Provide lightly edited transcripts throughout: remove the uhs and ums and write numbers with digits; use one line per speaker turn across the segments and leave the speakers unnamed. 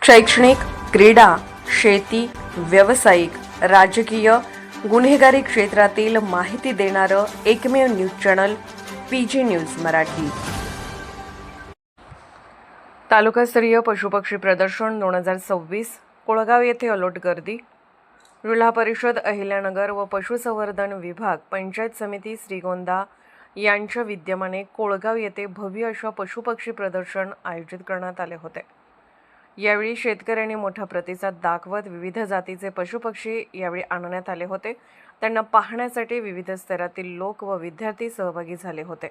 शैक्षणिक, क्रीडा, शेती, व्यावसायिक, राजकीय, गुन्हेगारी क्षेत्रातील माहिती देणारं एकमेव news channel PG news Marathi. तालुकास्तरीय पशुपक्षी प्रदर्शन 2026 कोळगाव येथे अलोट गर्दी। जिल्हा परिषद अहिल्यानगर व पशुसंवर्धन विभाग पंचायत समिती श्रीगोंदा यांच्या विद्यमाने कोळगाव येथे भव्य अशा पशुपक्षी प्रदर्शन आयोजित करण्यात आले होते। यावेळी शेतकऱ्यांनी मोठा प्रतिसाद दाखवत विविध जातीचे पशुपक्षी यावेळी आणण्यात आले होते। त्यांना पाहण्यासाठी विविध स्तरातील लोक व विद्यार्थी सहभागी झाले होते।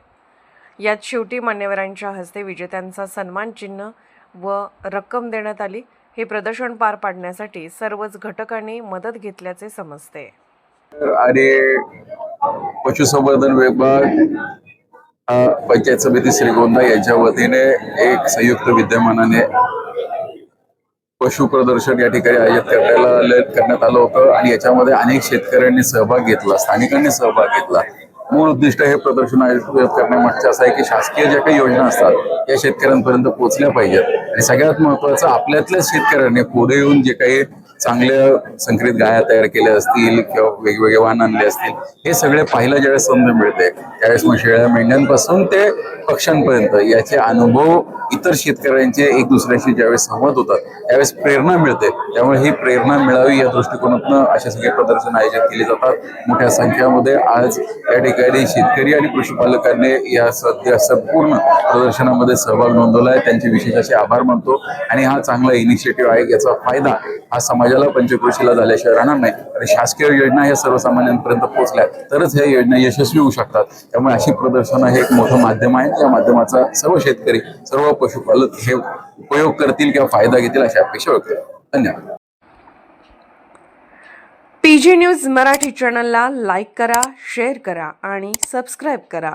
यात शेवटी मान्यवरांच्या हस्ते विजेत्यांचा सन्मान चिन्ह व रक्कम देण्यात आली। हे प्रदर्शन पार पाडण्यासाठी सर्वच घटकांनी मदत घेतल्याचे समजते।
आणि पशुसंवर्धन विभाग पंचायत समिती श्रीगोंदा यांच्या वतीने एक संयुक्त विद्यमानाने पशु प्रदर्शन या ठिकाणी आयोजित करण्यात आलं होतं आणि याच्यामध्ये अनेक शेतकऱ्यांनी सहभाग घेतला, स्थानिकांनी सहभाग घेतला। मूळ उद्दिष्ट हे प्रदर्शन आयोजित करण्यामागचं असं आहे की शासकीय ज्या काही योजना असतात या शेतकऱ्यांपर्यंत पोहोचल्या पाहिजेत आणि सगळ्यात महत्त्वाचं आपल्यातल्या शेतकऱ्यांनी पुढे येऊन जे काही चांगल्या संकरित गाया तयार केल्या असतील किंवा वेगवेगळे वाहन आणले असतील हे सगळे पाहायला ज्यावेळेस संधी मिळते त्यावेळेस मग शेळ्या मेंढ्यांपासून ते पक्ष्यांपर्यंत याचे अनुभव इतर शेतकऱ्यांचे एक दुसऱ्याशी ज्यावेळेस संवाद होतात त्यावेळेस प्रेरणा मिळते। त्यामुळे ही प्रेरणा मिळावी या दृष्टिकोनातून असे सगळे प्रदर्शन आयोजित केली जातात। मोठ्या संख्येमध्ये आज या ठिकाणी शेतकरी आणि पशुपालकांनी या संपूर्ण प्रदर्शनामध्ये सहभाग नोंदवला आहे। त्यांचे विशेष असे आभार मानतो आणि हा चांगला इनिशिएटिव्ह आहे। याचा फायदा हा समाजाला पंचक्रोशीला झाल्याशिवाय राहणार नाही आणि शासकीय योजना ह्या सर्वसामान्यांपर्यंत पोहोचल्या तरच ह्या योजना यशस्वी होऊ शकतात। त्यामुळे अशी प्रदर्शनं हे एक मोठं माध्यम आहे। या माध्यमाचा सर्व शेतकरी सर्व पशुपालक हे उपयोग करतील किंवा फायदा घेतील अशी अपेक्षा व्यक्त करतो। धन्यवाद।
पीजी न्यूज मराठी चॅनलला लाईक करा, शेअर करा आणि सबस्क्राईब करा।